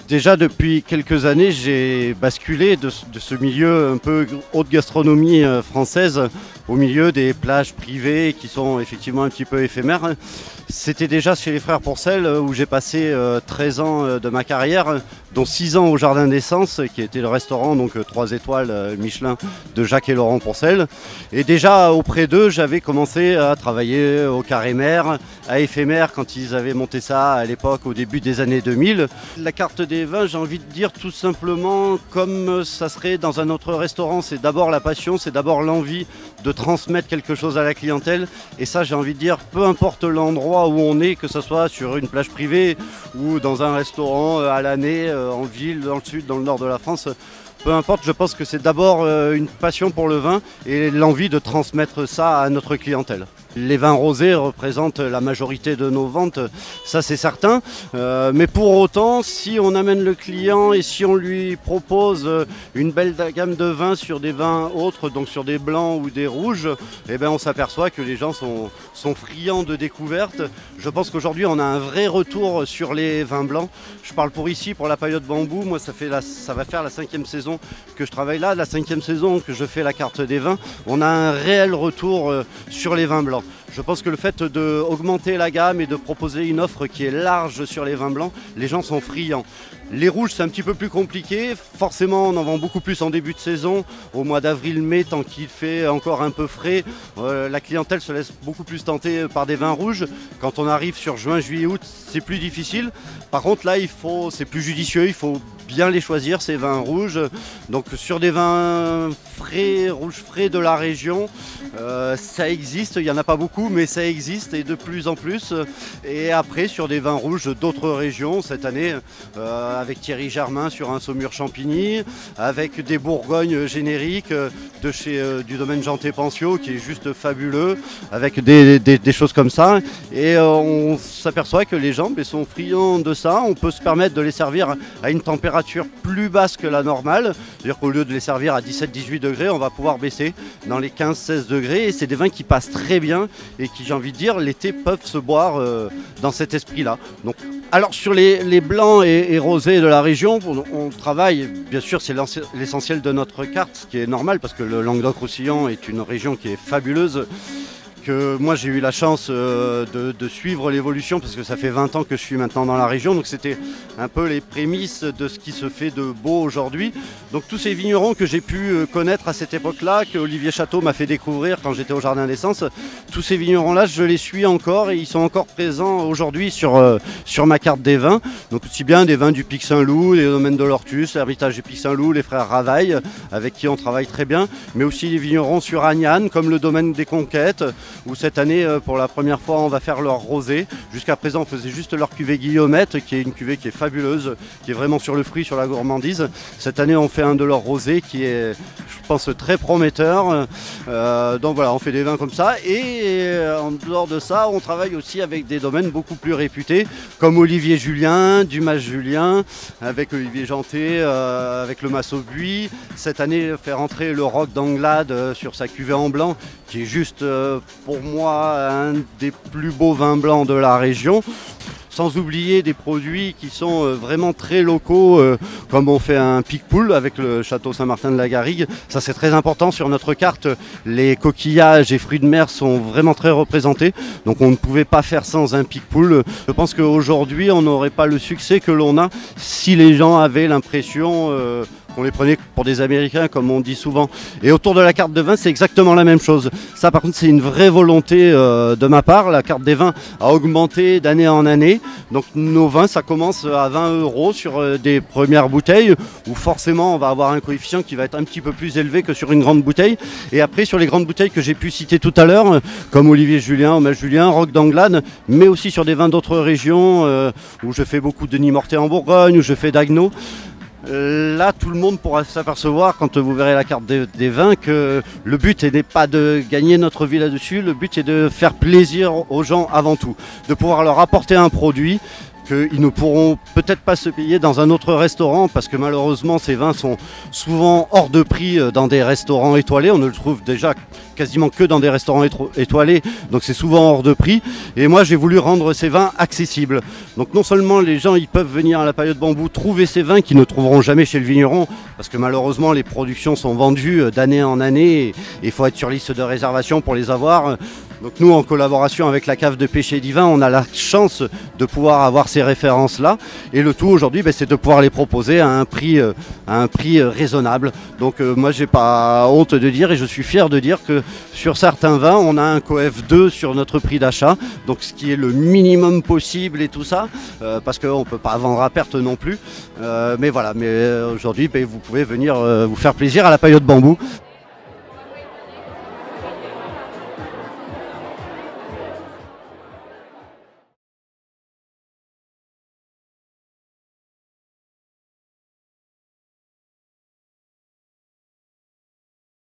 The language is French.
Déjà depuis quelques années, j'ai basculé de ce milieu un peu haute gastronomie française au milieu des plages privées qui sont effectivement un petit peu éphémères. C'était déjà chez les frères Pourcel où j'ai passé 13 ans de ma carrière, dont 6 ans au Jardin d'Essence, qui était le restaurant donc 3 étoiles Michelin de Jacques et Laurent Pourcel. Et déjà auprès d'eux, j'avais commencé à travailler au Carré Mer, à Éphémère quand ils avaient monté ça à l'époque au début des années 2000. La carte des vins, j'ai envie de dire tout simplement comme ça serait dans un autre restaurant. C'est d'abord la passion, c'est d'abord l'envie de transmettre quelque chose à la clientèle. Et ça, j'ai envie de dire, peu importe l'endroit où on est, que ce soit sur une plage privée ou dans un restaurant à l'année, en ville, dans le sud, dans le nord de la France, peu importe, je pense que c'est d'abord une passion pour le vin et l'envie de transmettre ça à notre clientèle. Les vins rosés représentent la majorité de nos ventes, ça c'est certain. Mais pour autant, si on amène le client et si on lui propose une belle gamme de vins sur des vins autres, donc sur des blancs ou des rouges, eh bien on s'aperçoit que les gens sont friands de découvertes. Je pense qu'aujourd'hui on a un vrai retour sur les vins blancs. Je parle pour ici, pour la Paillote Bambou. Moi ça va faire la 5e saison que je travaille là, la 5e saison que je fais la carte des vins. On a un réel retour sur les vins blancs. Je pense que le fait d'augmenter la gamme et de proposer une offre qui est large sur les vins blancs, les gens sont friands. Les rouges, c'est un petit peu plus compliqué. Forcément, on en vend beaucoup plus en début de saison. Au mois d'avril-mai, tant qu'il fait encore un peu frais, la clientèle se laisse beaucoup plus tenter par des vins rouges. Quand on arrive sur juin, juillet, août, c'est plus difficile. Par contre, là, c'est plus judicieux. Il faut bien les choisir, ces vins rouges. Donc, sur des vins frais, rouges frais de la région, ça existe. Il n'y en a pas beaucoup, mais ça existe et de plus en plus. Et après, sur des vins rouges d'autres régions, cette année, avec Thierry Germain sur un Saumur Champigny, avec des Bourgognes génériques du domaine Janté Pensio qui est juste fabuleux, avec des choses comme ça. Et on s'aperçoit que les gens sont friands de ça. On peut se permettre de les servir à une température plus basse que la normale. C'est-à-dire qu'au lieu de les servir à 17-18 degrés, on va pouvoir baisser dans les 15-16 degrés. Et c'est des vins qui passent très bien et qui, j'ai envie de dire, l'été peuvent se boire dans cet esprit-là. Donc, alors sur les blancs et rosés de la région, on travaille, bien sûr c'est l'essentiel de notre carte, ce qui est normal parce que le Languedoc-Roussillon est une région qui est fabuleuse. Que moi j'ai eu la chance de suivre l'évolution parce que ça fait 20 ans que je suis maintenant dans la région, donc c'était un peu les prémices de ce qui se fait de beau aujourd'hui. Donc tous ces vignerons que j'ai pu connaître à cette époque-là, que Olivier Château m'a fait découvrir quand j'étais au Jardin d'Essence, tous ces vignerons-là je les suis encore et ils sont encore présents aujourd'hui sur ma carte des vins. Donc aussi bien des vins du Pic Saint-Loup, les domaines de l'Ortus, l'héritage du Pic Saint-Loup, les frères Ravaille avec qui on travaille très bien, mais aussi les vignerons sur Agnan comme le domaine des Conquêtes, où cette année, pour la première fois, on va faire leur rosé. Jusqu'à présent, on faisait juste leur cuvée Guillaumette, qui est une cuvée qui est fabuleuse, qui est vraiment sur le fruit, sur la gourmandise. Cette année, on fait un de leurs rosés qui est, je pense, très prometteur. Donc voilà, on fait des vins comme ça. Et en dehors de ça, on travaille aussi avec des domaines beaucoup plus réputés, comme Olivier Julien, Dumas Julien, avec Olivier Janté, avec le Massot Buis. Cette année, faire entrer le Roc d'Anglade sur sa cuvée en blanc, qui est juste pour moi un des plus beaux vins blancs de la région. Sans oublier des produits qui sont vraiment très locaux, comme on fait un pic-poule avec le château Saint-Martin de la Garrigue. Ça c'est très important sur notre carte. Les coquillages et fruits de mer sont vraiment très représentés. Donc on ne pouvait pas faire sans un pic-poule. Je pense qu'aujourd'hui on n'aurait pas le succès que l'on a si les gens avaient l'impression qu'on les prenait pour des Américains, comme on dit souvent. Et autour de la carte de vin, c'est exactement la même chose. Ça, par contre, c'est une vraie volonté de ma part. La carte des vins a augmenté d'année en année. Donc, nos vins, ça commence à 20 € sur des premières bouteilles, où forcément, on va avoir un coefficient qui va être un petit peu plus élevé que sur une grande bouteille. Et après, sur les grandes bouteilles que j'ai pu citer tout à l'heure, comme Olivier Julien, Hommage Julien, Roc d'Anglade, mais aussi sur des vins d'autres régions, où je fais beaucoup de Denis Mortet en Bourgogne, où je fais d'Agneau. Là, tout le monde pourra s'apercevoir, quand vous verrez la carte des vins, que le but n'est pas de gagner notre vie là-dessus, le but est de faire plaisir aux gens avant tout, de pouvoir leur apporter un produit qu'ils ne pourront peut-être pas se payer dans un autre restaurant parce que malheureusement ces vins sont souvent hors de prix dans des restaurants étoilés. On ne le trouve déjà quasiment que dans des restaurants étoilés, donc c'est souvent hors de prix. Et moi j'ai voulu rendre ces vins accessibles. Donc non seulement les gens ils peuvent venir à la Paillote Bambou trouver ces vins qu'ils ne trouveront jamais chez le vigneron, parce que malheureusement les productions sont vendues d'année en année et il faut être sur liste de réservation pour les avoir. Donc nous, en collaboration avec la cave de Péché Divin, on a la chance de pouvoir avoir ces références-là. Et le tout aujourd'hui, c'est de pouvoir les proposer à un prix raisonnable. Donc moi, j'ai pas honte de dire et je suis fier de dire que sur certains vins, on a un COEF 2 sur notre prix d'achat. Donc ce qui est le minimum possible et tout ça, parce qu'on ne peut pas vendre à perte non plus. Mais voilà, aujourd'hui, vous pouvez venir vous faire plaisir à la Paillote Bambou.